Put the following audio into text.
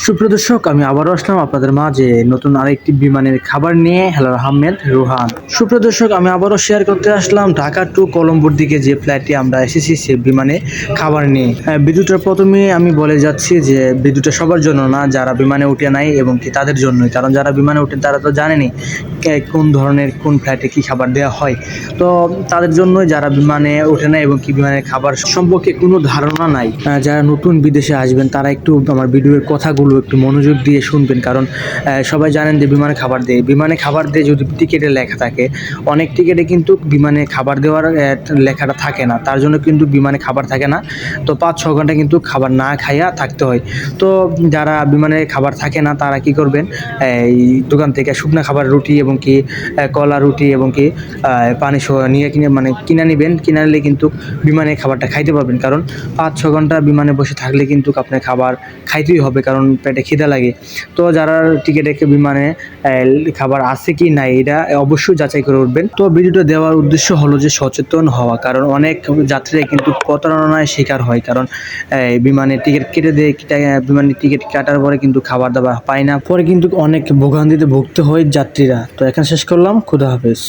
সুপ্রিয় দর্শক, আমি আবারও আসলাম আপনাদের মাঝে নতুন আরেকটি বিমানের খাবার নিয়ে। হ্যালো আহমেদ রোহান। সুপ্রিয় দর্শক, আমি আবারও শেয়ার করতে আসলাম ঢাকা টু কলম্বোর দিকে যে ফ্লাইটে আমরা এসেছি সে বিমানে খাবার নিয়ে। ভিডিওটার প্রথমে আমি বলে যাচ্ছি যে ভিডিওটা সবার জন্য না, যারা বিমানে উঠে নাই এবং কি তাদের জন্যই, কারণ যারা বিমানে উঠেন তারা তো জানেনি কোন ধরনের কোন ফ্লাইটে কী খাবার দেওয়া হয়। তো তাদের জন্যই যারা বিমানে ওঠে না এবং কি বিমানের খাবার সম্পর্কে কোনো ধারণা নাই, যারা নতুন বিদেশে আসবেন তারা একটু আমার ভিডিওর কথাগুলো একটু মনোযোগ দিয়ে শুনবেন। কারণ সবাই জানেন যে বিমানে খাবার দিয়ে যদি টিকিটে লেখা থাকে, অনেক টিকিটে কিন্তু বিমানে খাবার দেওয়ার লেখাটা থাকে না, তার জন্য কিন্তু বিমানে খাবার থাকে না। তো 5-6 ঘন্টা কিন্তু খাবার না খাইয়া থাকতে হয়। তো যারা বিমানে খাবার থাকে না তারা কি করবেন, এই দোকান থেকে শুকনা খাবার রুটি এবং কি কলা রুটি এবং কি পানি সহ নিয়ে কিনে নেবেন। কিনে নিলে কিন্তু বিমানে খাবারটা খাইতে পারবেন। কারণ 5-6 ঘন্টা বিমানে বসে থাকলে কিন্তু আপনার খাবার খাইতেই হবে, কারণ পেটে খিদা লাগে। তো যারা টিকিট রেখে বিমানে খাবার আছে কি নাই এটা অবশ্যই যাচাই করে উঠবেন। তো ভিডিওটা দেওয়ার উদ্দেশ্য হলো যে সচেতন হওয়া, কারণ অনেক যাত্রীরা কিন্তু প্রতারণায় শিকার হয়। কারণ বিমানে টিকিট কেটে দেয়, বিমানের টিকিট কাটার পরে কিন্তু খাবার দাবার পায় না, পরে কিন্তু অনেক ভোগান্তিতে ভুগতে হয় যাত্রীরা। তো এখানে শেষ করলাম, খুদা হাফেজ।